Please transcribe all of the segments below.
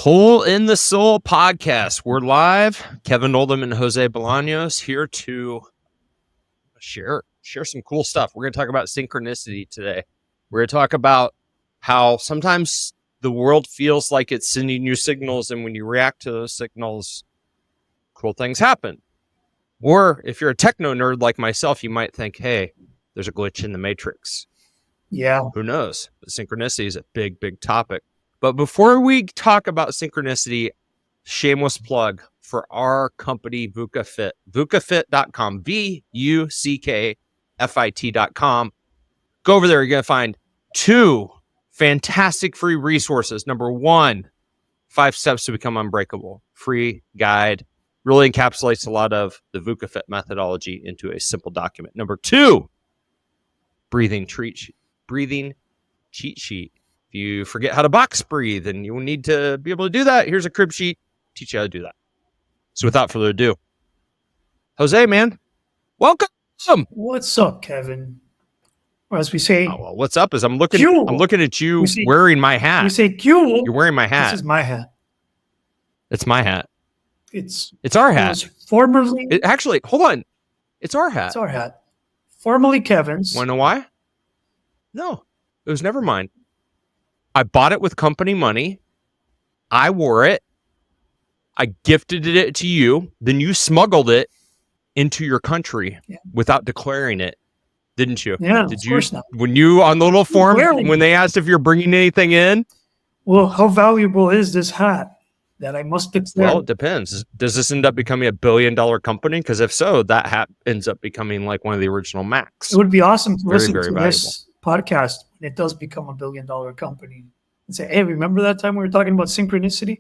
Hole in the Soul podcast. We're live. Kevin Oldham and Jose Bolaños here to share some cool stuff. We're going to talk about synchronicity today. We're going to talk about how sometimes the world feels like it's sending you signals, and when you react to those signals, cool things happen. Or if you're a techno nerd like myself, you might think, hey, there's a glitch in the matrix. Yeah. Who knows? But synchronicity is a big, big topic. But before we talk about synchronicity, shameless plug for our company, VUCA Fit, VUCAFit.com, VUCKFIT.com. Go over there. You're going to find 2 fantastic free resources. Number 1, 5 steps to become unbreakable. Free guide. Really encapsulates a lot of the VUCA Fit methodology into a simple document. Number 2, breathing cheat sheet. If you forget how to box breathe and you will need to be able to do that, here's a crib sheet. Teach you how to do that. So without further ado, Jose, man, welcome. What's up, Kevin? Or as we say, well, what's up is I'm looking at you wearing my hat. We say Q. You're wearing my hat. This is my hat. It's my hat. It's our hat. It was formerly. Actually, hold on. It's our hat. It's our hat. Formerly Kevin's. Want to know why? No, it was never mine. I bought it with company money. I wore it. I gifted it to you. Then you smuggled it into your country without declaring it, didn't you? Yeah, Did of you? Course not. When you on the little form when they asked if you're bringing anything in? Well, how valuable is this hat that I must declare? Well, it depends. Does this end up becoming a $1 billion company? Because if so, that hat ends up becoming like one of the original Macs. It would be awesome to listen to valuable. this podcast when it does become a $1 billion company and say, hey, remember that time we were talking about synchronicity?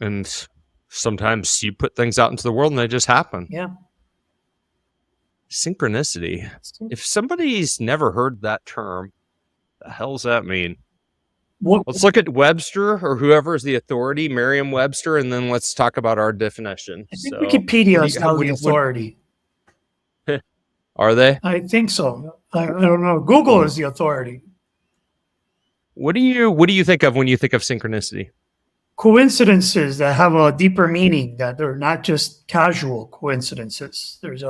And sometimes you put things out into the world and they just happen. Yeah. Synchronicity. If somebody's never heard that term, the hell's that mean? Let's look at Webster or whoever is the authority, Merriam-Webster, and then let's talk about our definition. I think Wikipedia is now the authority. Are they? I think so. I don't know. Google is the authority. What do you think of when you think of synchronicity? Coincidences that have a deeper meaning, that they're not just casual coincidences. There's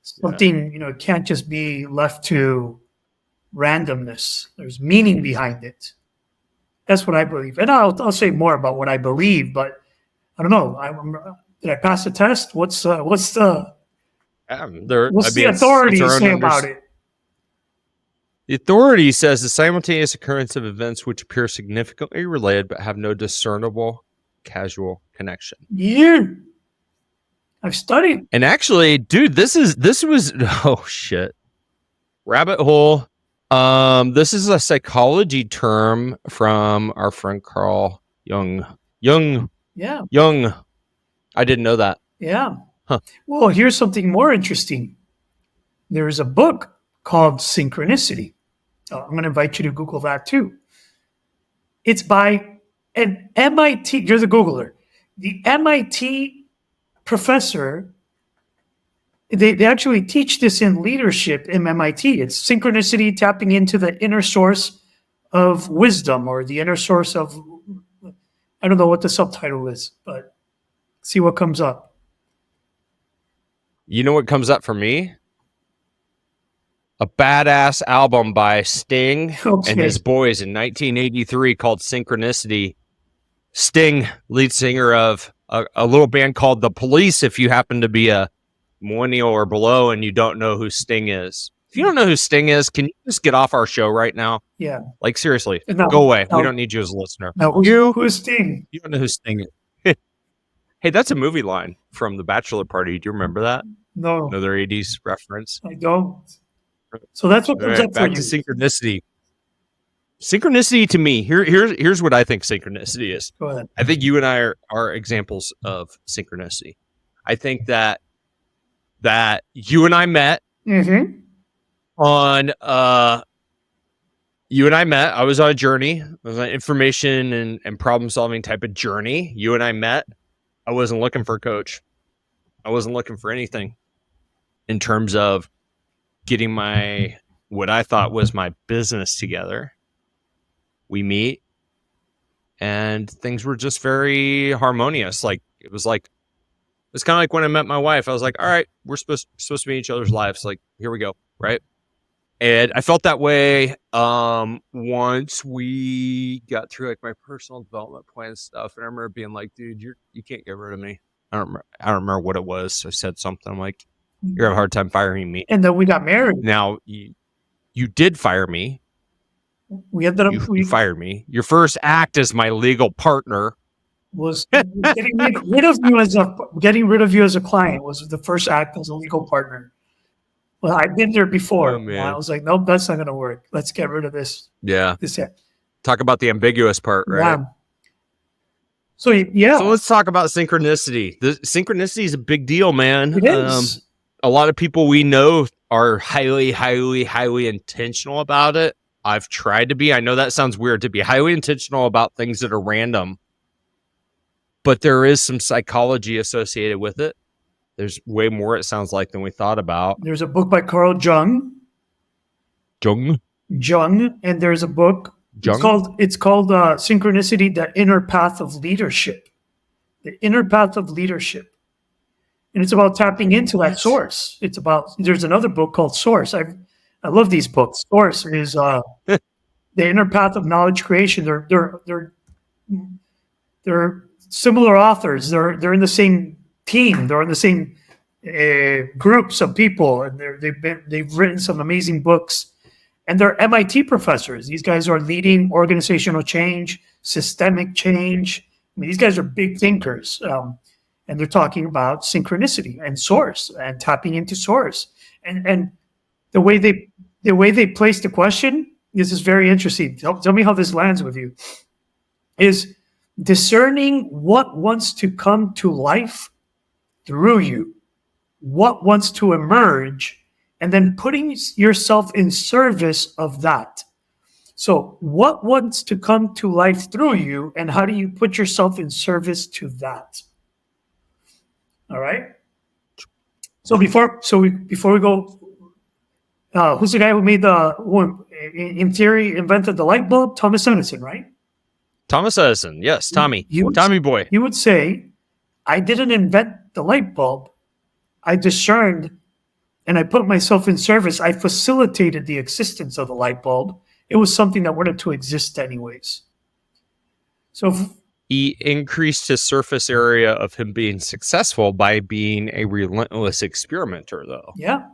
something, it can't just be left to randomness. There's meaning behind it. That's what I believe. And I'll say more about what I believe, but I don't know. Did I pass the test? What's the authority say about it? The authority says the simultaneous occurrence of events which appear significantly related but have no discernible causal connection. Yeah. I've studied. And actually, dude, this was oh shit. Rabbit hole. This is a psychology term from our friend Carl Jung. Yeah. Jung. I didn't know that. Yeah. Huh. Well, here's something more interesting. There is a book called Synchronicity. I'm going to invite you to Google that too. It's by an MIT, you're the Googler, the MIT professor. They actually teach this in leadership in MIT. It's synchronicity, tapping into the inner source of wisdom, or the inner source of, I don't know what the subtitle is, but see what comes up. You know what comes up for me? A badass album by Sting and his boys in 1983 called Synchronicity. Sting, lead singer of a little band called The Police, if you happen to be a millennial or below and you don't know who Sting is. If you don't know who Sting is, can you just get off our show right now? Yeah. Like, seriously, go away. We don't need you as a listener. No, who's Sting? You don't know who Sting is. Hey, that's a movie line from The Bachelor Party. Do you remember that? No. Another 80s reference. I don't. So that's what comes up for you. Back to synchronicity. Synchronicity to me, here's what I think synchronicity is. Go ahead. I think you and I are examples of synchronicity. I think that you and I met on I was on a journey. I was on an information and problem solving type of journey. You and I met. I wasn't looking for a coach. I wasn't looking for anything in terms of getting what I thought was my business together. We meet and things were just very harmonious. Like it's kind of like when I met my wife. I was like, all right, we're supposed to be in each other's lives. Like, here we go, right? And I felt that way once we got through like my personal development plan stuff. And I remember being like, dude, you can't get rid of me. I don't remember what it was. So I said something. I'm like, you're having a hard time firing me. And then we got married. Now you did fire me. We ended up you fired me. Your first act as my legal partner was getting rid of you as a client was the first act as a legal partner. Well, I've been there before. Oh, man. I was like, nope, that's not going to work. Let's get rid of this. Yeah. This Talk about the ambiguous part, right? Yeah. So yeah. So let's talk about synchronicity. The synchronicity is a big deal, man. It is. A lot of people we know are highly, highly, highly intentional about it. I've tried to be. I know that sounds weird to be highly intentional about things that are random, but there is some psychology associated with it. There's way more, it sounds like, than we thought about. There's a book by Carl Jung. Jung, and there's a book. Jung? It's called Synchronicity: The Inner Path of Leadership. The Inner Path of Leadership. And it's about tapping into that source. There's another book called Source. I love these books. Source is The Inner Path of Knowledge Creation. They're similar authors. They're in the same team. They're in the same groups of people, and they've written some amazing books. And they're MIT professors. These guys are leading organizational change, systemic change. I mean, these guys are big thinkers. And they're talking about synchronicity and source and tapping into source. And the way they place the question, this is very interesting. Tell me how this lands with you. Is discerning what wants to come to life through you, what wants to emerge, and then putting yourself in service of that. So what wants to come to life through you, and how do you put yourself in service to that? All right. So before we go, who's the guy who in theory, invented the light bulb? Thomas Edison, right? Thomas Edison, yes, Tommy. Tommy boy. He would say, I didn't invent the light bulb. I discerned and I put myself in service. I facilitated the existence of the light bulb. It was something that wanted to exist anyways. So he increased his surface area of him being successful by being a relentless experimenter, though. Yeah.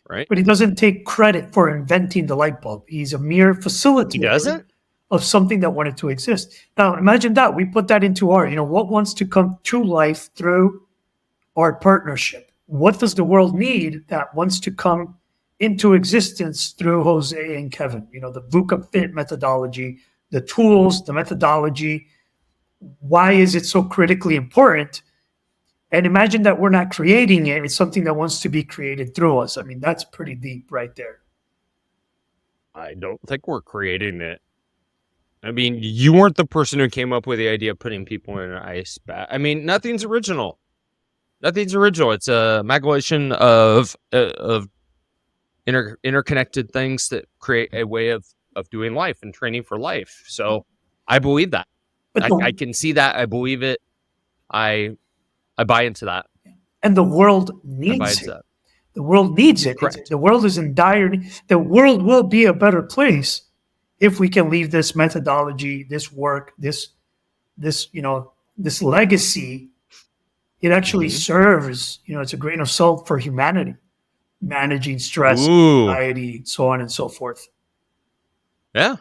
Right. But he doesn't take credit for inventing the light bulb. He's a mere facilitator. He doesn't? Of something that wanted to exist. Now, imagine that. We put that into what wants to come to life through our partnership? What does the world need that wants to come into existence through Jose and Kevin? The VUCA Fit methodology, the tools, the methodology. Why is it so critically important? And imagine that we're not creating it. It's something that wants to be created through us. I mean, that's pretty deep right there. I don't think we're creating it. I mean, you weren't the person who came up with the idea of putting people in an ice bath. I mean, nothing's original. Nothing's original. It's a amalgamation of interconnected things that create a way of doing life and training for life. So I believe that. I can see that. I believe it. I buy into that. And the world needs it. The world needs it. Correct. The world is in dire need. The world will be a better place if we can leave this methodology, this work, this legacy. It actually serves, it's a grain of salt for humanity, managing stress, anxiety, so on and so forth. Yeah.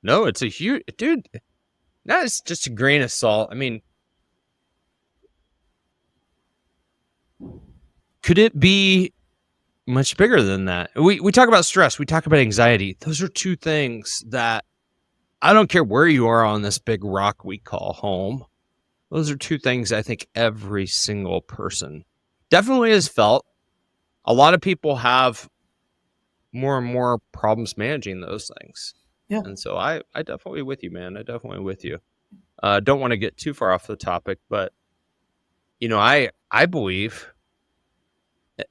No, it's a huge, dude, that is just a grain of salt. I mean, could it be much bigger than that? We talk about stress. We talk about anxiety. Those are two things that I don't care where you are on this big rock we call home. Those are two things I think every single person definitely has felt. A lot of people have more and more problems managing those things. Yeah. And so I definitely with you, man. I definitely with you. Don't want to get too far off the topic, but I believe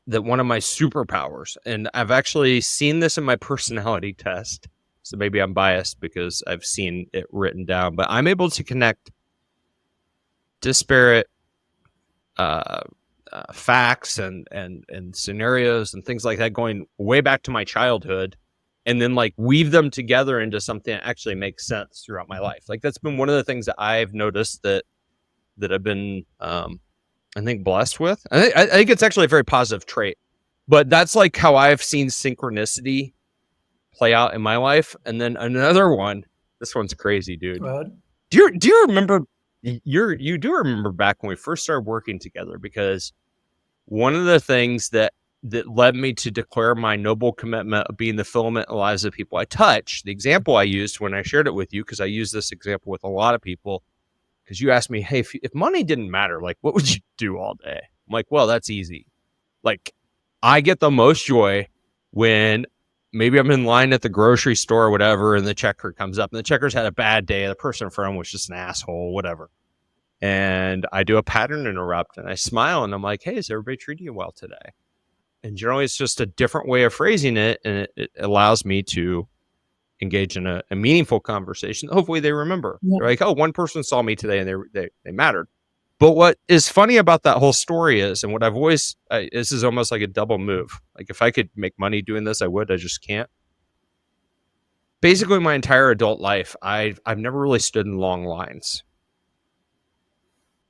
that one of my superpowers, and I've actually seen this in my personality test, So maybe I'm biased because I've seen it written down, but I'm able to connect disparate facts and scenarios and things like that going way back to my childhood, and then like weave them together into something that actually makes sense throughout my life. Like that's been one of the things that I've noticed that I've been I think blessed with. I think it's actually a very positive trait, but that's like how I've seen synchronicity play out in my life. And then another one, this one's crazy, dude. Do you remember you do remember back when we first started working together? Because one of the things that led me to declare my noble commitment of being the filament in the lives of people I touch, the example I used when I shared it with you, because I use this example with a lot of people, because you asked me, hey, if money didn't matter, like what would you do all day? I'm like, well, that's easy. Like I get the most joy when maybe I'm in line at the grocery store or whatever, and the checker comes up, and the checker's had a bad day. The person in front was just an asshole, whatever. And I do a pattern interrupt, and I smile, and I'm like, hey, is everybody treating you well today? And generally, it's just a different way of phrasing it, and it allows me to engage in a meaningful conversation. Hopefully, they remember. Yeah. They're like, oh, one person saw me today, and they mattered. But what is funny about that whole story is, and what I've always, this is almost like a double move. Like if I could make money doing this, I would. I just can't. Basically, my entire adult life, I've never really stood in long lines.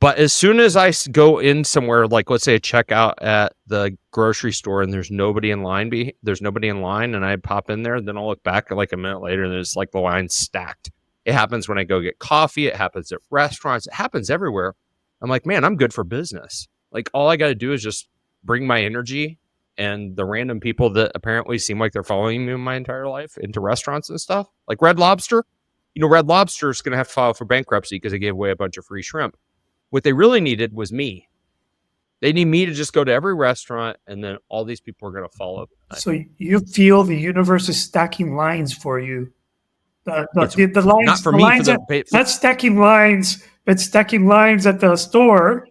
But as soon as I go in somewhere, like let's say a checkout at the grocery store, and there's nobody in line, and I pop in there, then I'll look back like a minute later, and there's like the line stacked. It happens when I go get coffee. It happens at restaurants. It happens everywhere. I'm like, man, I'm good for business. Like all I got to do is just bring my energy and the random people that apparently seem like they're following me my entire life into restaurants and stuff. Like Red Lobster. Red Lobster is going to have to file for bankruptcy because they gave away a bunch of free shrimp. What they really needed was me. They need me to just go to every restaurant, and then all these people are going to follow. So you feel the universe is stacking lines for you. The lines, not for me. Lines not stacking lines, but stacking lines at the store,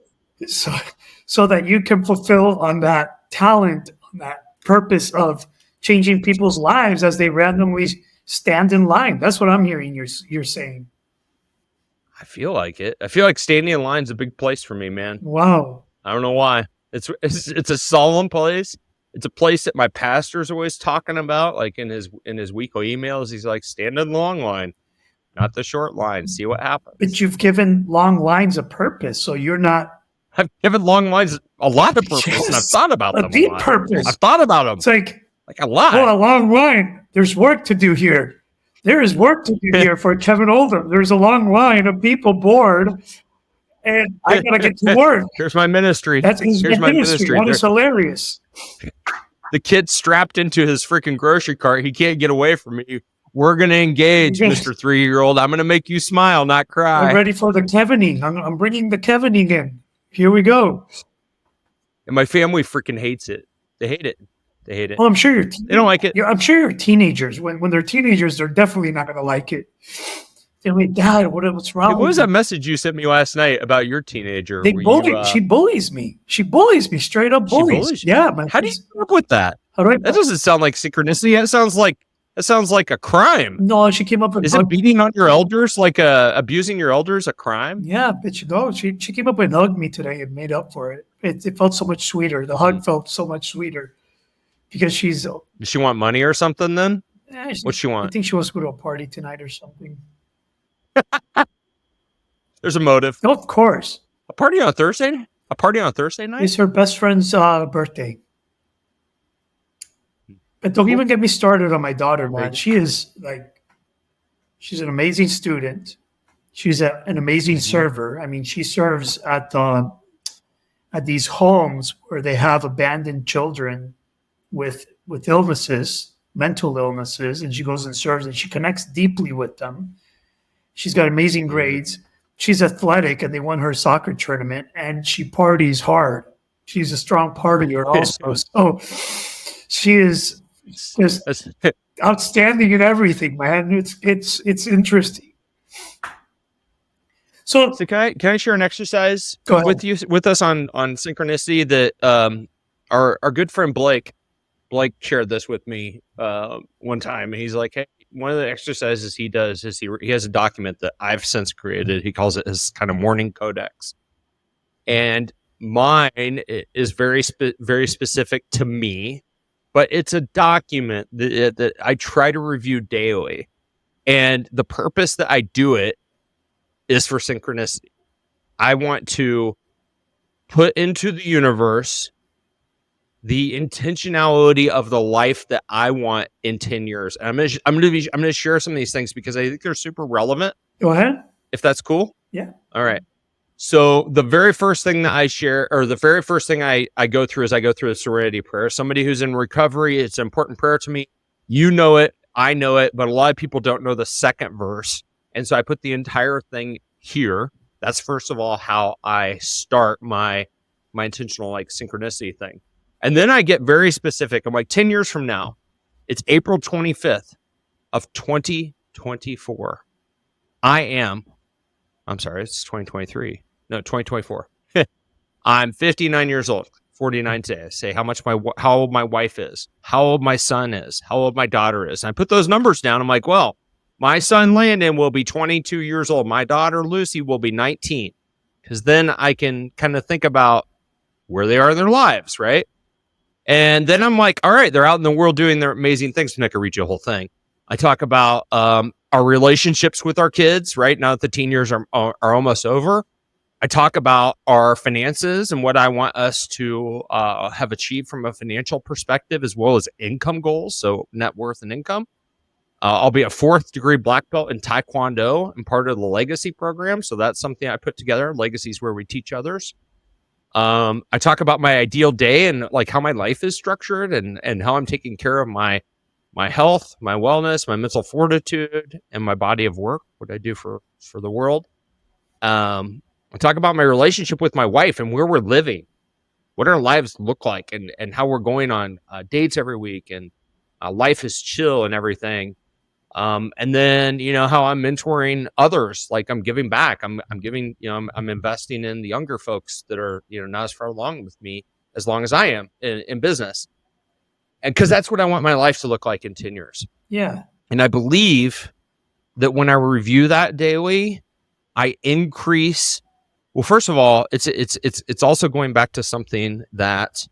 so that you can fulfill on that talent, on that purpose of changing people's lives as they randomly stand in line. That's what I'm hearing you're saying. I feel like it. I feel like standing in line is a big place for me, man. Wow. I don't know why. It's a solemn place. It's a place that my pastor's always talking about. Like in his weekly emails, he's like, stand in the long line, not the short line. See what happens. But you've given long lines a purpose, so you're not. I've given long lines a lot of purpose, yes, and I've thought about them a deep lot. Purpose. I've thought about them. It's like a lot. Oh, a long line. There's work to do here. There is work to do here for Kevin Oldham. There's a long line of people bored, and I gotta get to work. Here's my ministry. Here's my ministry. That is hilarious. The kid's strapped into his freaking grocery cart. He can't get away from me. We're gonna engage, Mr. 3-year-old. I'm gonna make you smile, not cry. I'm ready for the Kevining. I'm bringing the Kevining in. Here we go. And my family freaking hates it. They hate it. They hate it. Well, I'm sure they don't like it. I'm sure your teenagers, when they're teenagers, they're definitely not going to like it. They're like, Dad, what's wrong? What was that message you sent me last night about your teenager? She bullies me. She bullies me, straight up bullies. Yeah. How do you come up with that? That doesn't sound like synchronicity. That sounds like a crime. No, she came up with. Is it beating on your elders, like abusing your elders, a crime? Yeah, but she came up and hugged me today and made up for it. It felt so much sweeter. The hug felt so much sweeter. Because does she want money or something then? What's she want? I think she wants to go to a party tonight or something. There's a motive. No, of course. A party on Thursday? A party on Thursday night? It's her best friend's birthday. But don't even get me started on my daughter, man. She's an amazing student. She's an amazing server. I mean, she serves at these homes where they have abandoned children with illnesses, mental illnesses, and she goes and serves, and she connects deeply with them. She's got amazing grades. She's athletic, and they won her soccer tournament, and she parties hard. She's a strong partier also. So she is just outstanding in everything, man. It's interesting. So can I share an exercise with us on synchronicity that our good friend Blake shared this with me one time. He's like, hey, one of the exercises he does is he has a document that I've since created. He calls it his kind of morning codex, and mine is very specific to me, but it's a document that I try to review daily, and the purpose that I do it is for synchronicity. I want to put into the universe the intentionality of the life that I want in 10 years. And I'm going to share some of these things because I think they're super relevant. Go ahead. If that's cool. Yeah. All right. So the very first thing that I share, or the very first thing I go through is I go through a serenity prayer. Somebody who's in recovery, it's an important prayer to me. You know it, I know it, but a lot of people don't know the second verse. And so I put the entire thing here. That's first of all how I start my intentional like synchronicity thing. And then I get very specific. I'm like, 10 years from now, it's April 25th of 2024. I'm sorry, it's 2023. No, 2024. I'm 59 years old, 49 today. I say how old my wife is, how old my son is, how old my daughter is. And I put those numbers down. I'm like, well, my son Landon will be 22 years old. My daughter Lucy will be 19. Because then I can kind of think about where they are in their lives, right? And then I'm like, all right, they're out in the world doing their amazing things. And I can read you a whole thing. I talk about our relationships with our kids, right? Now that the teen years are almost over. I talk about our finances and what I want us to have achieved from a financial perspective, as well as income goals. So net worth and income. I'll be a 4th degree black belt in Taekwondo and part of the legacy program. So that's something I put together. Legacy is where we teach others. I talk about my ideal day and like how my life is structured and how I'm taking care of my health, my wellness, my mental fortitude, and my body of work, what I do for the world. I talk about my relationship with my wife and where we're living, what our lives look like, and how we're going on dates every week, and life is chill and everything. And then, how I'm mentoring others, like I'm giving back. I'm giving, I'm investing in the younger folks that are, not as far along with me as long as I am in business. And because that's what I want my life to look like in 10 years. Yeah. And I believe that when I review that daily, I increase. Well, first of all, it's also going back to something that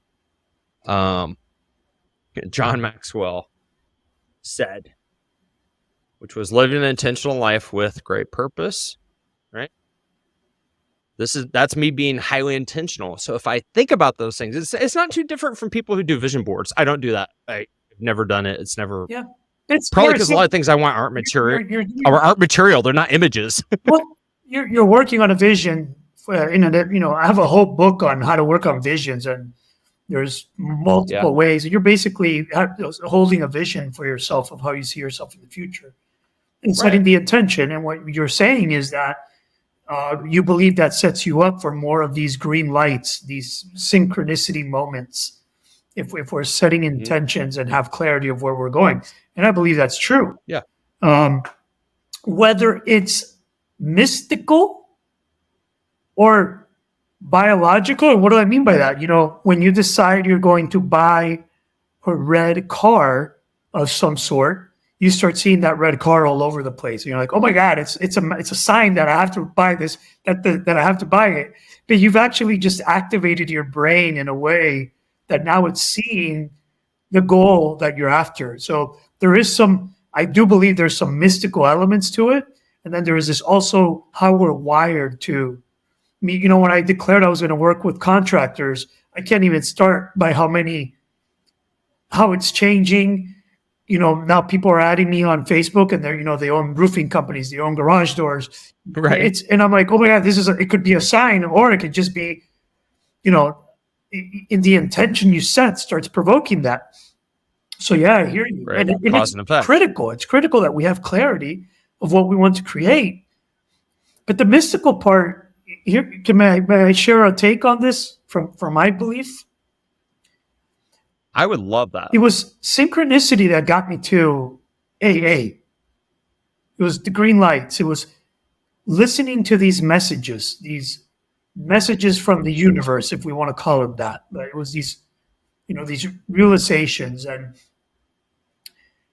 John Maxwell said, which was living an intentional life with great purpose, right? That's me being highly intentional. So if I think about those things, it's not too different from people who do vision boards. I don't do that. I've never done it. It's never. Yeah. It's probably because a lot of things I want aren't material. Aren't material. They're not images. Well, you're working on a vision. I have a whole book on how to work on visions, and there's multiple ways. You're basically holding a vision for yourself of how you see yourself in the future and setting the intention. And what you're saying is that you believe that sets you up for more of these green lights, these synchronicity moments, if we're setting intentions and have clarity of where we're going. And I believe that's true. Yeah. Whether it's mystical or biological, what do I mean by that? When you decide you're going to buy a red car of some sort, you start seeing that red car all over the place. And you're like, oh my God, it's a sign that I have to buy this, that I have to buy it. But you've actually just activated your brain in a way that now it's seeing the goal that you're after. So I do believe there's some mystical elements to it. And then there is this also how we're wired to. When I declared I was going to work with contractors, I can't even start by how it's changing. Now people are adding me on Facebook, and they own roofing companies, they own garage doors. Right. And I'm like, oh my God, it could be a sign, or it could just be, in the intention you set starts provoking that. So yeah, I hear you. Right. And it's critical. It's critical that we have clarity of what we want to create. But the mystical part, here, may I share a take on this from my belief? I would love that. It was synchronicity that got me to AA. It was the green lights. It was listening to these messages from the universe, if we want to call it that. But it was these realizations, and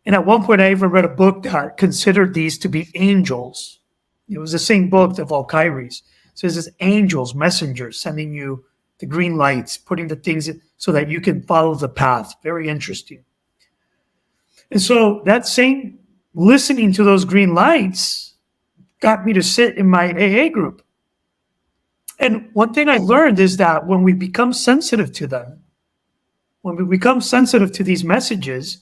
And at one point, I even read a book that considered these to be angels. It was the same book, the Valkyries. So it's angels, messengers, sending you the green lights, putting the things in so that you can follow the path. Very interesting. And so that same listening to those green lights got me to sit in my AA group. And one thing I learned is that when we become sensitive to them, when we become sensitive to these messages,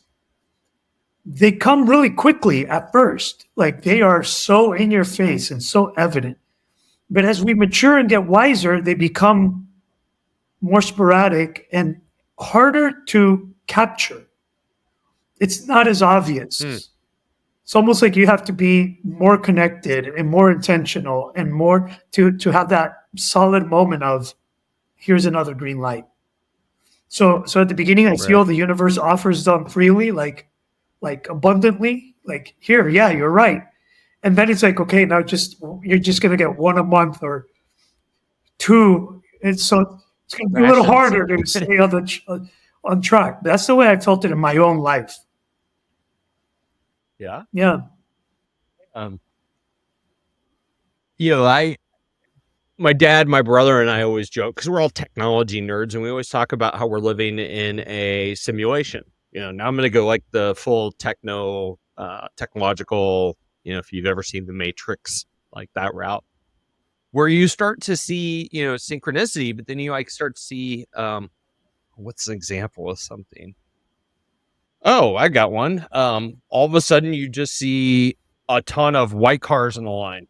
they come really quickly at first. Like they are so in your face and so evident. But as we mature and get wiser, they become more sporadic and harder to capture. It's not as obvious. It's almost like you have to be more connected and more intentional and more to have that solid moment of here's another green light. So at the beginning, I feel the universe offers them freely, like abundantly, like here, yeah, you're right. And then it's like, okay, now you're just gonna get one a month or two. It's gonna be a little harder to stay on track. That's the way I felt it in my own life. Yeah. Yeah. My dad, my brother, and I always joke because we're all technology nerds, and we always talk about how we're living in a simulation. Now I'm going to go like the full technological. If you've ever seen The Matrix, like that route, where you start to see, synchronicity, but then you start to see, what's an example of something? Oh, I got one. All of a sudden, you just see a ton of white cars in a line.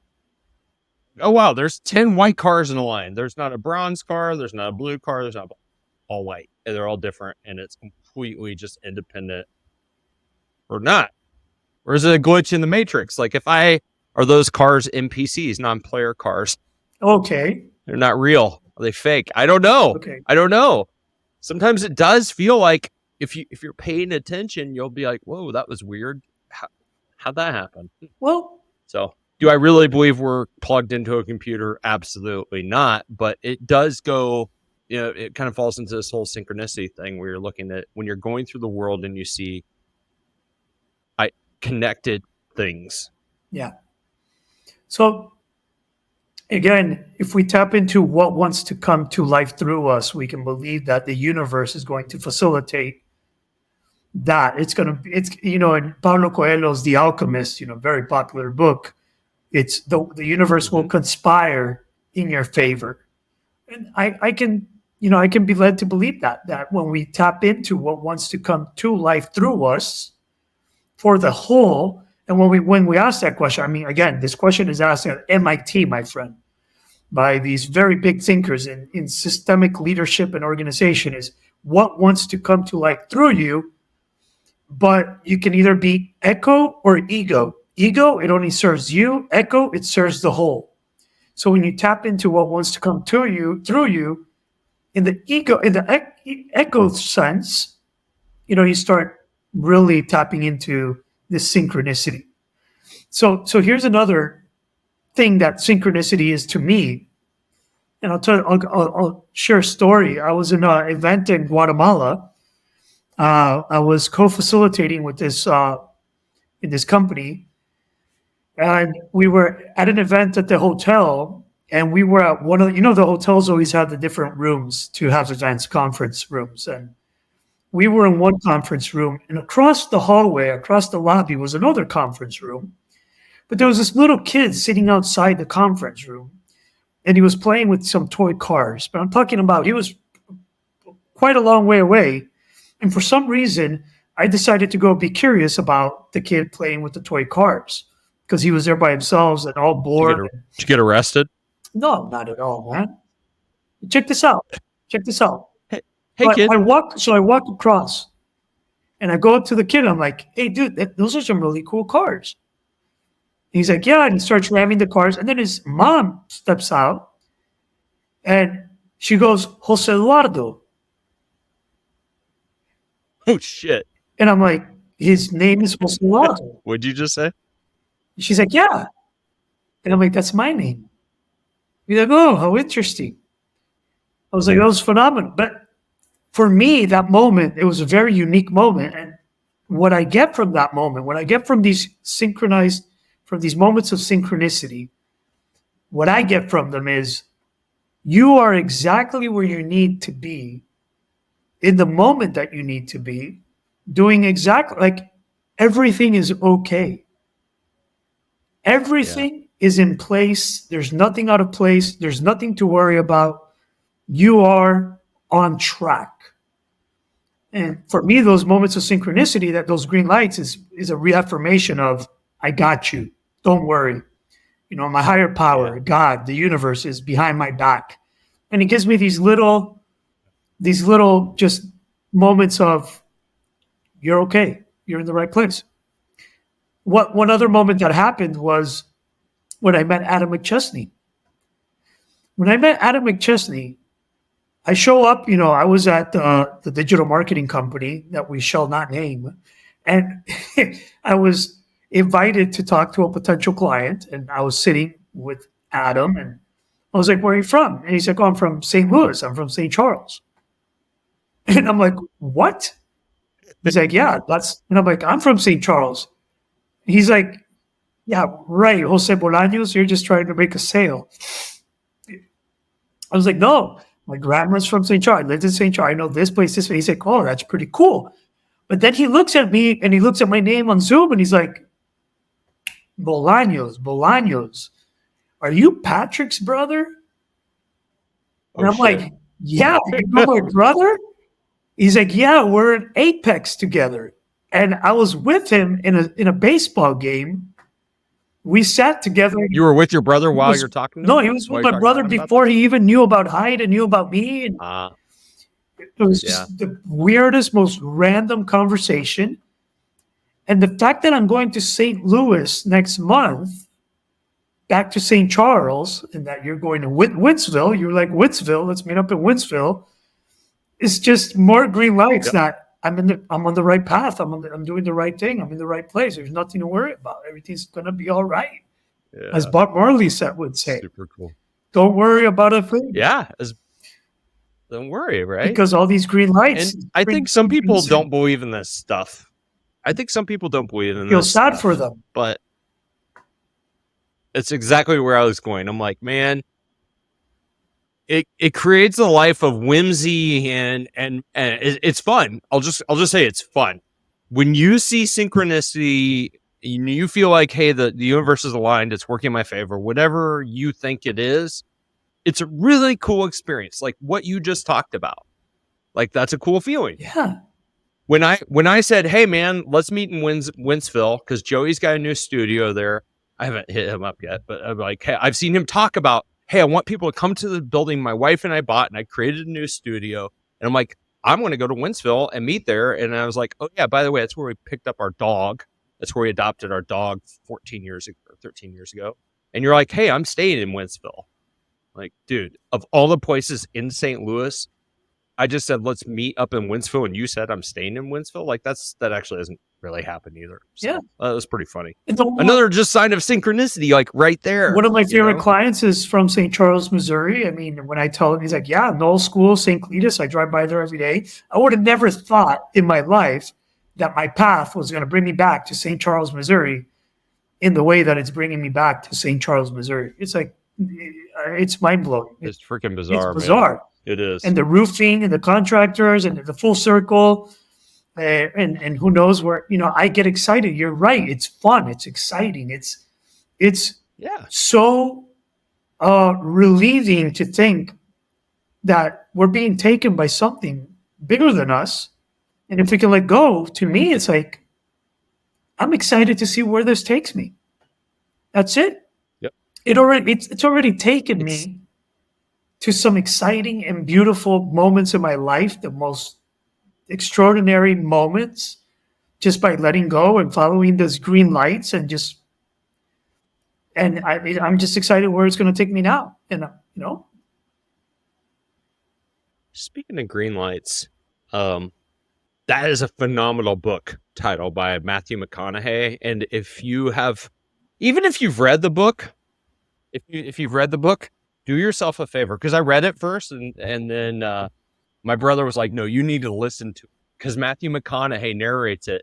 Oh, wow, there's 10 white cars in a line. There's not a bronze car. There's not a blue car. There's not all white. And they're all different. And it's completely just independent or not. Or is it a glitch in the Matrix? Like are those cars NPCs, non-player cars? Okay. They're not real. Are they fake? I don't know. Okay. I don't know. Sometimes it does feel like if you're paying attention, you'll be like, whoa, that was weird. How'd that happen? Well, so do I really believe we're plugged into a computer? Absolutely not. But it does go, it kind of falls into this whole synchronicity thing where you're looking at when you're going through the world and you see connected things. Yeah. So again, if we tap into what wants to come to life through us, we can believe that the universe is going to facilitate that. It's in Paulo Coelho's The Alchemist, very popular book. It's the universe will conspire in your favor. And I can be led to believe that when we tap into what wants to come to life through us for the whole, and when we ask that question, I mean, again, this question is asked at MIT, my friend, by these very big thinkers in systemic leadership and organization, is what wants to come to life through you, but you can either be echo or ego. Ego, it only serves you. Echo, it serves the whole. So when you tap into what wants to come to you, through you, in the echo sense, you start really tapping into this synchronicity. So here's another thing that synchronicity is to me. And I'll share a story. I was in an event in Guatemala. I was co-facilitating with this in this company, and we were at an event at the hotel, and we were at one of the hotels always have the different rooms to have events, conference rooms, and we were in one conference room, and across the hallway, across the lobby was another conference room. But there was this little kid sitting outside the conference room, and he was playing with some toy cars. But I'm talking about he was quite a long way away. And for some reason, I decided to go be curious about the kid playing with the toy cars because he was there by himself and all bored. Did you get arrested? No, not at all, man. Check this out. Hey, kid. I walk across, and I go up to the kid. I'm like, hey, dude, those are some really cool cars. And he's like, yeah, and he starts ramming the cars. And then his mom steps out, and she goes, Jose Eduardo. Oh, shit. And I'm like, his name is Jose Eduardo. What'd you just say? She's like, yeah. And I'm like, that's my name. He's like, oh, how interesting. I was like, that was phenomenal. But for me, that moment, it was a very unique moment. And what I get from that moment, what I get from these moments of synchronicity, what I get from them is you are exactly where you need to be in the moment that you need to be, doing exactly like everything is okay. Everything is in place. There's nothing out of place. There's nothing to worry about. You are on track. And for me, those moments of synchronicity, that those green lights is a reaffirmation of, I got you. Don't worry. You know, my higher power, God, the universe is behind my back. And it gives me these little just moments of, you're okay. You're in the right place. One other moment that happened was when I met Adam McChesney. When I met Adam McChesney, I show up, you know, I was at the digital marketing company that we shall not name. And I was invited to talk to a potential client. And I was sitting with Adam. And I was like, where are you from? And he's like, oh, I'm from St. Louis. I'm from St. Charles. And I'm like, what? He's like, yeah, and I'm like, I'm from St. Charles. He's like, yeah, right. Jose Bolaños, you're just trying to make a sale. I was like, no, my grandma's from St. Charles. I lived in St. Charles. I know this place, this place. He's like, oh, that's pretty cool. But then he looks at me and he looks at my name on Zoom and he's like, Bolaños. Are you Patrick's brother? And I'm like, yeah, you know my brother? He's like, yeah, we're in Apex together. And I was with him in a baseball game. We sat together. You were with your brother while you're talking to him? No, he was with my brother before he even knew about Hyde and knew about me. And it was just the weirdest, most random conversation. And the fact that I'm going to St. Louis next month, back to St. Charles, and that you're going to Winsville, you're like, Winsville, let's meet up in Winsville. It's just more green lights that I'm on the right path. I'm doing the right thing. I'm in the right place. There's nothing to worry about. Everything's gonna be all right. Yeah. As Bob Marley would say. Super cool. Don't worry about a thing. Yeah. Don't worry, right? Because all these green lights. And I think some people don't believe in this stuff. Feel sad for them. But it's exactly where I was going. I'm like, man, it creates a life of whimsy and it's fun. I'll just say it's fun. When you see synchronicity, you feel like, hey, the universe is aligned, it's working in my favor, whatever you think it is, it's a really cool experience. Like what you just talked about. Like that's a cool feeling. Yeah. When I said, hey man, let's meet in Winsville, because Joey's got a new studio there. I haven't hit him up yet, but I'm like, hey, I've seen him talk about, hey, I want people to come to the building my wife and I bought, and I created a new studio. And I'm like, I'm going to go to Winsville and meet there. And I was like, oh yeah, by the way, that's where we picked up our dog. That's where we adopted our dog 13 years ago. And you're like, hey, I'm staying in Winsville. Like, dude, of all the places in St. Louis, I just said, let's meet up in Winsville. And you said I'm staying in Winsville. Like that actually hasn't really happened either. So, yeah. That was pretty funny. Another just sign of synchronicity, like right there. One of my favorite clients is from St. Charles, Missouri. I mean, when I tell him, he's like, yeah, Knoll School, St. Cletus. I drive by there every day. I would have never thought in my life that my path was going to bring me back to St. Charles, Missouri in the way that it's bringing me back to St. Charles, Missouri. It's like, it's mind-blowing. It's freaking bizarre. It's bizarre. Man. It is. And the roofing and the contractors and the full circle. And who knows where, I get excited. You're right. It's fun. It's exciting. It's so relieving to think that we're being taken by something bigger than us. And if we can let go, to me, it's like, I'm excited to see where this takes me. That's it. Yep. It's already taken me to some exciting and beautiful moments in my life, the most extraordinary moments, just by letting go and following those green lights and I'm just excited where it's going to take me now. And speaking of green lights, that is a phenomenal book title by Matthew McConaughey. And if you've read the book, if you've read the book, do yourself a favor, because I read it first and then my brother was like, no, you need to listen to it, because Matthew McConaughey narrates it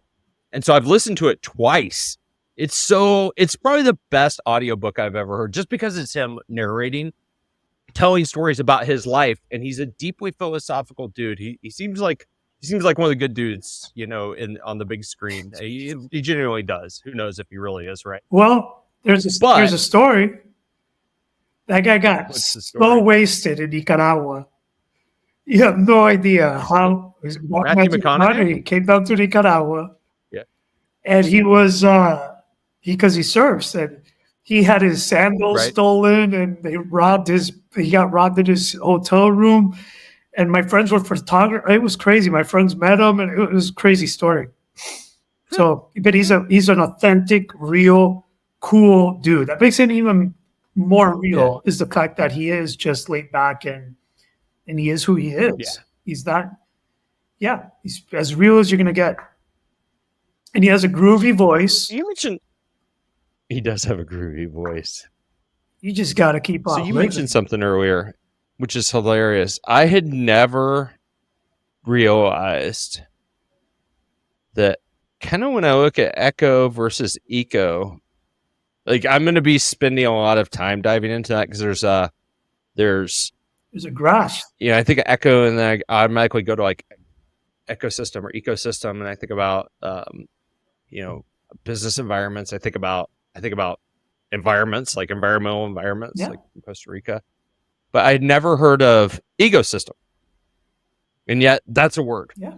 And so I've listened to it twice. It's probably the best audiobook I've ever heard, just because it's him narrating, telling stories about his life. And he's a deeply philosophical dude. He seems like one of the good dudes, on the big screen. He genuinely does. Who knows if he really is, right? Well, there's a story. That guy got so wasted in Nicaragua. You have no idea how Matthew McConaughey? He came down to Nicaragua. Yeah. And he was because he surfs, and he had his sandals stolen, and he got robbed in his hotel room. And my friends were photographers. It was crazy. My friends met him, and it was a crazy story. So, but he's an authentic, real, cool dude. That makes it even more real, is the fact that he is just laid back and he is who he is. Yeah. He's not, he's as real as you're going to get. And he has a groovy voice. You mentioned he does have a groovy voice. You just got to keep on. So you mentioned something earlier, which is hilarious. I had never realized that kind of when I look at echo versus eco, like I'm going to be spending a lot of time diving into that, because there's a graph. Yeah, I think of echo, and then I automatically go to like ecosystem or ecosystem, and I think about business environments. I think about environments, like environmental environments, like in Costa Rica. But I'd never heard of ecosystem, and yet that's a word. Yeah.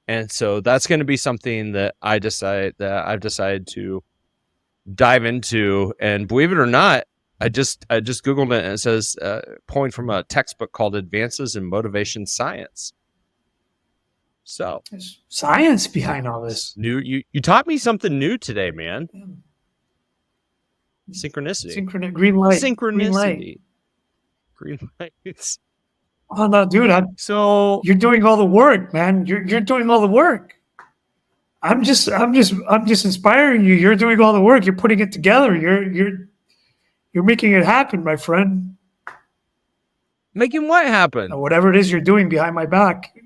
And so that's going to be something that I've decided to dive into. And believe it or not, I just Googled it, and it says pulling from a textbook called Advances in Motivation Science. So there's science behind all this. You taught me something new today, man. Yeah. Synchronicity. Green light. Synchronicity. Green lights. Oh no, dude! So you're doing all the work, man. You're doing all the work. I'm just inspiring you. You're doing all the work. You're putting it together. You're making it happen, my friend. Making what happen? Whatever it is you're doing behind my back.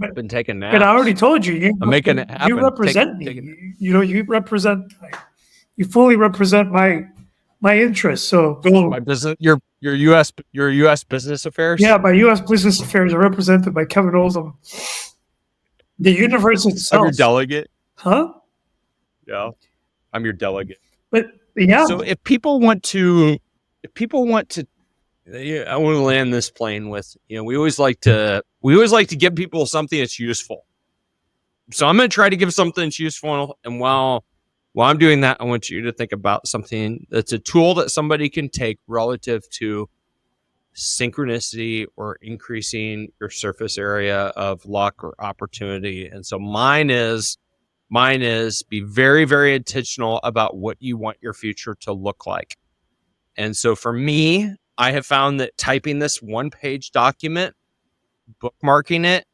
I've been taking naps. But I already told you. I'm making it happen. You represent me. You fully represent my interests. So go. My business, your U.S. business affairs. Yeah, my U.S. business affairs are represented by Kevin Oldham. The universe itself. I'm your delegate. Huh? Yeah, I'm your delegate. But yeah. So if people want to, I want to land this plane with, we always like to give people something that's useful. So I'm going to try to give something that's useful, and while I'm doing that, I want you to think about something that's a tool that somebody can take relative to synchronicity or increasing your surface area of luck or opportunity. And so mine is be very, very intentional about what you want your future to look like. And so for me, I have found that typing this one-page document, bookmarking it,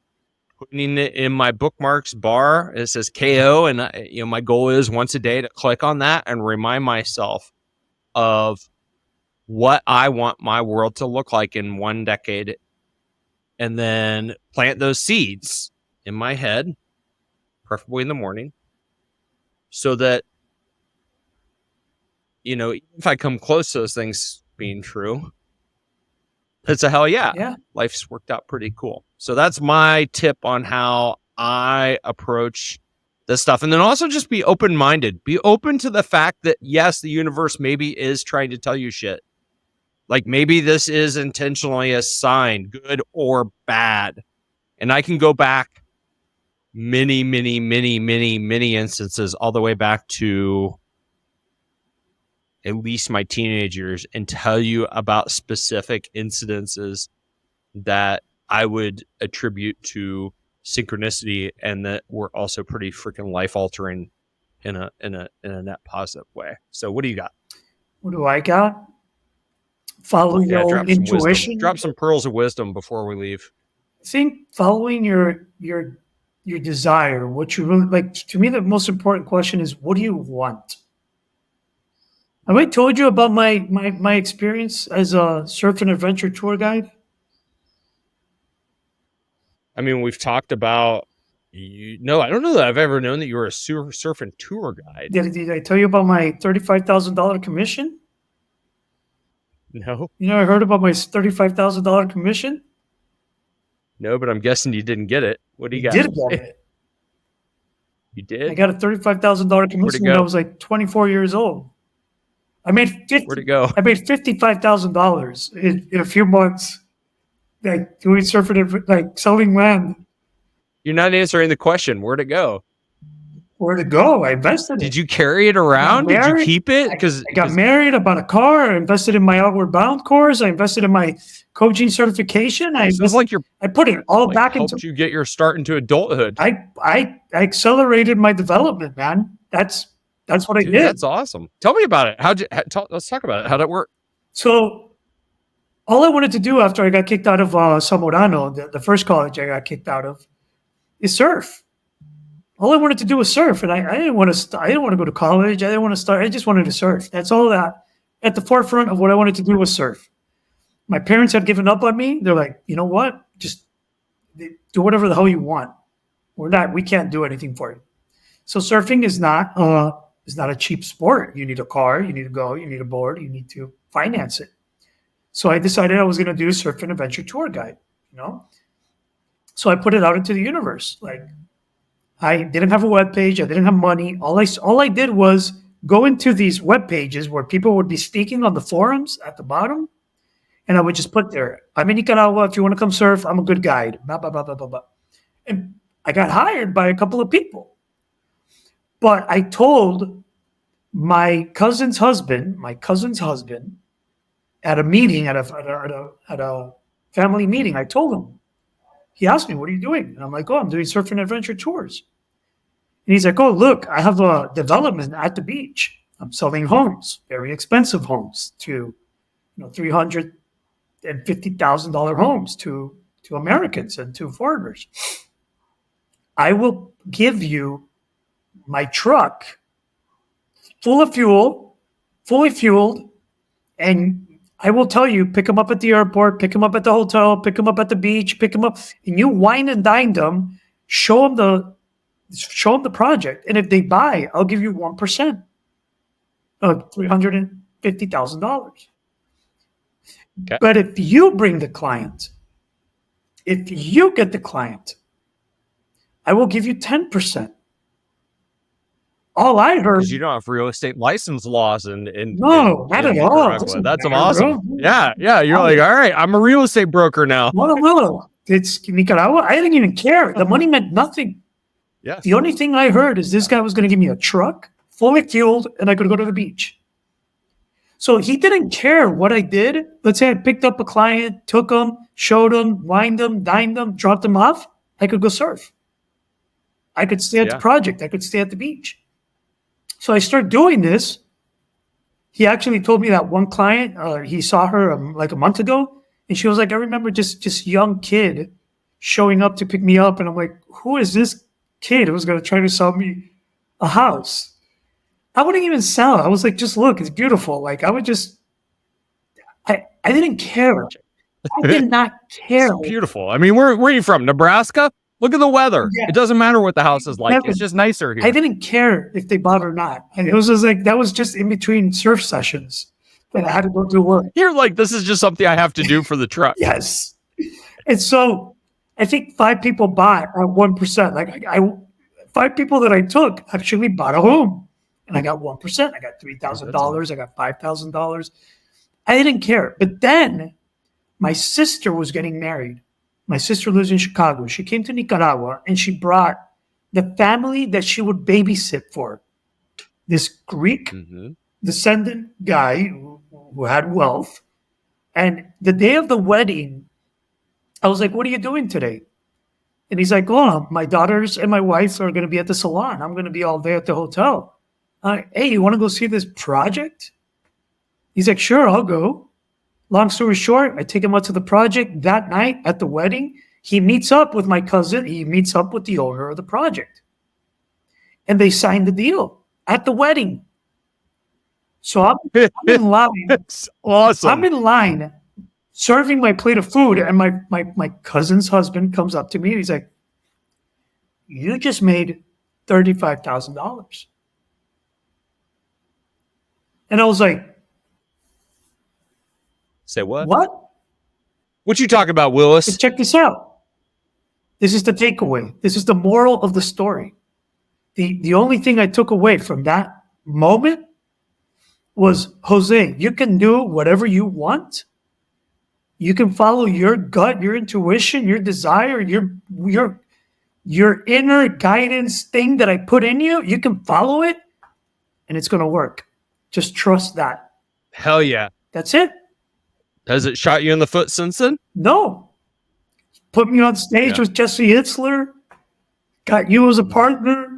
putting it in my bookmarks bar, it says KO, and my goal is once a day to click on that and remind myself of what I want my world to look like in 1 decade, and then plant those seeds in my head, preferably in the morning, so that if I come close to those things being true, it's a hell yeah. Life's worked out pretty cool. So that's my tip on how I approach this stuff. And then also just be open-minded. Be open to the fact that, yes, the universe maybe is trying to tell you shit. Like maybe this is intentionally a sign, good or bad. And I can go back many, many, many, many, many instances all the way back to at least my teenage years and tell you about specific incidences that I would attribute to synchronicity and that were also pretty freaking life altering in a net positive way. So what do you got? What do I got? Following your own intuition. Drop some pearls of wisdom before we leave. I think following your desire, what you really like. To me, the most important question is, what do you want? Have I told you about my experience as a surf and adventure tour guide? I mean, we've talked about No, I don't know that I've ever known that you were a surf and tour guide. Did I tell you about my $35,000 commission? No, You know, I heard about my $35,000 commission. no, but I'm guessing you didn't get it. What do you got? Did get it. You did? I got a $35,000 commission when I was like 24 years old. I made Where'd it go? I made $55,000 in a few months, like doing surfing, like selling land. You're not answering the question. Where'd it go? Where'd it go? I invested Did it. you carry it around? Did you keep it? Because I got married. I bought a car. I invested in my Outward Bound course. I invested in my coaching certification. I put it all back into. Helped you get your start into adulthood. I accelerated my development, man. That's what I did. That's awesome. Tell me about it. Let's talk about it. How'd it work? So, all I wanted to do after I got kicked out of Zamorano, the first college I got kicked out of, is surf. All I wanted to do was surf, and I didn't want to. I didn't want to go to college. I didn't want to start. I just wanted to surf. That's all that. At the forefront of what I wanted to do was surf. My parents had given up on me. They're like, you know what? Just do whatever the hell you want. We can't do anything for you. So surfing is not a cheap sport. You need a car. You need to go. You need a board. You need to finance it. So I decided I was going to do surf and adventure tour guide. So I put it out into the universe. Like, I didn't have a web page. I didn't have money. All I did was go into these web pages where people would be speaking on the forums at the bottom, and I would just put there, I'm in Nicaragua. If you want to come surf, I'm a good guide. Blah, blah, blah, blah, blah, blah. And I got hired by a couple of people. But I told my cousin's husband, at a meeting, at a family meeting, I told him. He asked me, what are you doing? And I'm like, I'm doing surf and adventure tours. And he's like, look, I have a development at the beach. I'm selling homes, very expensive homes, to $350,000 homes to Americans and to foreigners. I will give you my truck fully fueled, and I will tell you, pick them up at the airport, pick them up at the hotel, pick them up at the beach, pick them up, and you wine and dine them, show them the project. And if they buy, I'll give you 1% of $350,000. Okay. But if you bring the client, if you get the client, I will give you 10%. All I heard, because you don't have real estate license laws in not at all. That's awesome. Yeah. You're like, all right, I'm a real estate broker now. No. It's Nicaragua. I didn't even care. The money meant nothing. Yes. The only thing I heard is this guy was going to give me a truck, fully fueled, and I could go to the beach. So he didn't care what I did. Let's say I picked up a client, took them, showed them, wined them, dined them, dropped them off. I could go surf. I could stay at the project. I could stay at the beach. So I started doing this. He actually told me that one client, he saw her like a month ago, and she was like, I remember just young kid showing up to pick me up. And I'm like, who is this kid who's going to try to sell me a house? I wouldn't even sell. I was like, just look, it's beautiful. Like, I didn't care. I did not care. It's beautiful. I mean, where are you from? Nebraska? Look at the weather. Yeah. It doesn't matter what the house is like. It's just nicer here. I didn't care if they bought or not. And it was just like, that was just in between surf sessions that I had to go do work. You're like, this is just something I have to do for the truck. Yes. And so I think 5 people bought at 1%. Like 5 people that I took actually bought a home. And I got 1%. I got $3,000. I got $5,000. I didn't care. But then my sister was getting married. My sister lives in Chicago. She came to Nicaragua and she brought the family that she would babysit for. This Greek descendant guy who had wealth. And the day of the wedding, I was like, what are you doing today? And he's like, my daughters and my wife are going to be at the salon. I'm going to be all day at the hotel. Hey, you want to go see this project? He's like, sure, I'll go. Long story short, I take him out to the project that night at the wedding. He meets up with my cousin. He meets up with the owner of the project. And they signed the deal at the wedding. So I'm in line. That's awesome. I'm in line serving my plate of food. And my cousin's husband comes up to me. And he's like, you just made $35,000. And I was like, Say what? what? What you talking about, Willis? Check this out. This is the takeaway. This is the moral of the story. The only thing I took away from that moment was, Jose, you can do whatever you want. You can follow your gut, your intuition, your desire, your inner guidance thing that I put in you. You can follow it, and it's going to work. Just trust that. Hell yeah. That's it. Has it shot you in the foot since then? No. Put me on stage with Jesse Itzler. Got you as a partner.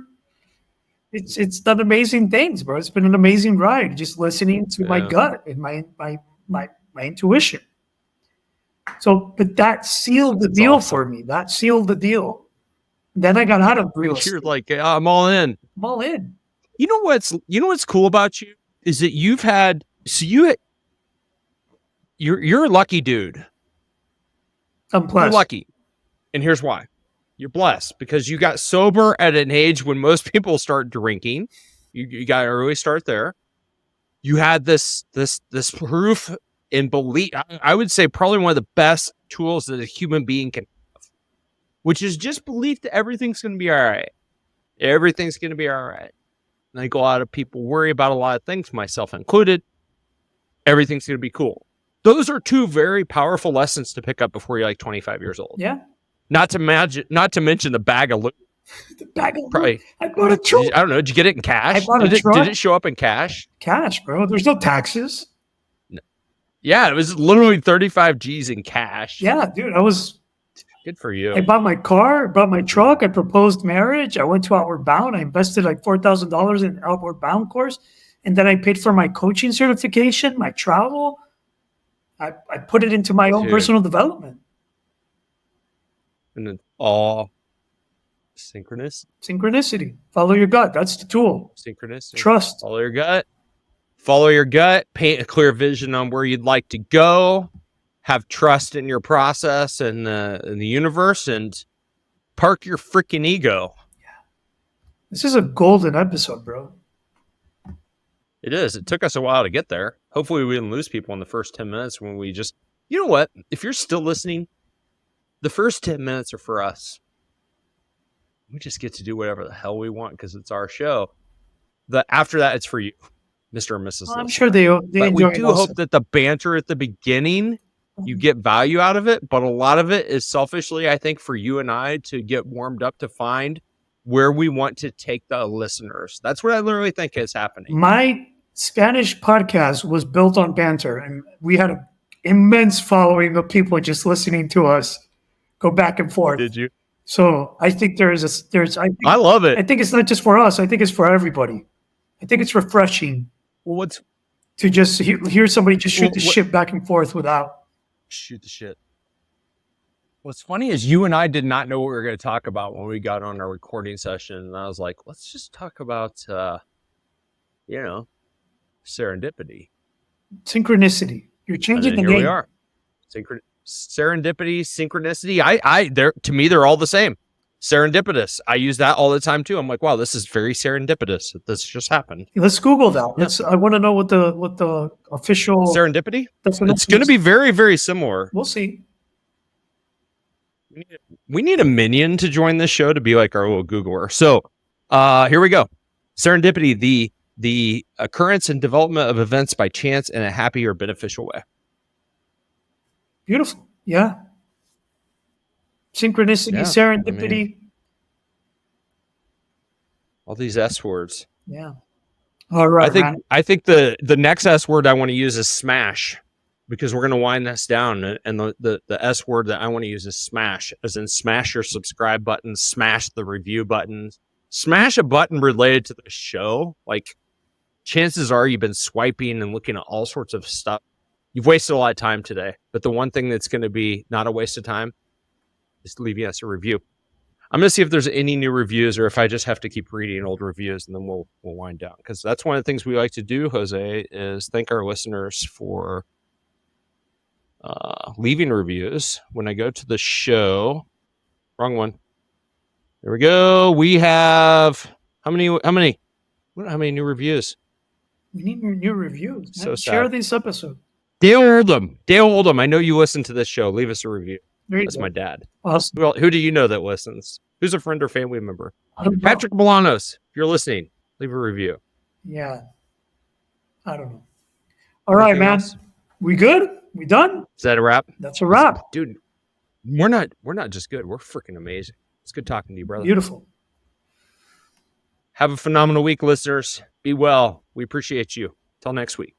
It's done amazing things, bro. It's been an amazing ride. Just listening to my gut and my intuition. So, but that sealed the deal for me. That sealed the deal. Then I got out of real estate. You're like, I'm all in. I'm all in. You know what's cool about you is that you're a lucky dude. I'm blessed. You're lucky. And here's why. You're blessed because you got sober at an age when most people start drinking. You got to really start there. You had this proof and belief. I would say probably one of the best tools that a human being can have, which is just belief that everything's going to be all right. Everything's going to be all right. And I think a lot of people worry about a lot of things, myself included. Everything's going to be cool. Those are two very powerful lessons to pick up before you're like 25 years old. Yeah. Not to mention the bag of loot. The bag of Probably. I bought a truck. I don't know. Did you get it in cash? I bought a truck. Did it show up in cash? Cash, bro. There's no taxes. No. Yeah, it was literally 35 G's in cash. Yeah, dude. I was good for you. I bought my car, bought my truck, I proposed marriage, I went to Outward Bound, I invested like $4,000 in Outward Bound course, and then I paid for my coaching certification, my travel. I put it into my own personal development. And then all synchronicity. Follow your gut. That's the tool. Synchronicity. Trust. Follow your gut. Follow your gut. Paint a clear vision on where you'd like to go. Have trust in your process and in the universe, and park your freaking ego. Yeah. This is a golden episode, bro. It is. It took us a while to get there. Hopefully we didn't lose people in the first 10 minutes when we just, you know what? If you're still listening, the first 10 minutes are for us. We just get to do whatever the hell we want because it's our show. After that, it's for you, Mr. and Mrs. Well, I'm sure they enjoy it. We do hope that the banter at the beginning, you get value out of it, but a lot of it is selfishly, I think, for you and I to get warmed up to find where we want to take the listeners. That's what I literally think is happening. My Spanish podcast was built on banter, and we had an immense following of people just listening to us go back and forth. Did you? So I think I love it. I think it's not just for us. I think it's for everybody. I think it's refreshing. Well, to just hear somebody just shoot the shit back and forth without. Shoot the shit. What's funny is you and I did not know what we were going to talk about when we got on our recording session. And I was like, let's just talk about, serendipity. Synchronicity. You're changing the name. Here we are. Serendipity, synchronicity. To me, they're all the same. Serendipitous. I use that all the time too. I'm like, wow, this is very serendipitous that this just happened. Let's Google that. I want to know what the official serendipity. It's going to be very, very similar. We'll see. We need a minion to join this show to be like our little Googler. So here we go. Serendipity, the occurrence and development of events by chance in a happy or beneficial way. Beautiful. Yeah. Synchronicity, serendipity. All these S words. Yeah. All right. I think the next S word I want to use is smash, because we're going to wind this down. And the S word that I want to use is smash, as in smash your subscribe button, smash the review button, smash a button related to the show. Like, chances are you've been swiping and looking at all sorts of stuff. You've wasted a lot of time today, but the one thing that's going to be not a waste of time is leaving us a review. I'm going to see if there's any new reviews or if I just have to keep reading old reviews, and then we'll wind down. Because that's one of the things we like to do, Jose, is thank our listeners for leaving reviews. When I go to the show, wrong one. There we go. We have how many new reviews? We need new reviews. Man. So share sad. this episode. Dale Oldham. I know you listen to this show. Leave us a review. That's my dad. Awesome. Well, who do you know that listens? Who's a friend or family member? I don't know. Patrick Bolaños, if you're listening, leave a review. Yeah. I don't know. All right, man. Else? We good? We done? Is that a wrap? That's a wrap. Dude, we're not just good. We're freaking amazing. It's good talking to you, brother. Beautiful. Have a phenomenal week, listeners. Be well. We appreciate you. Till next week.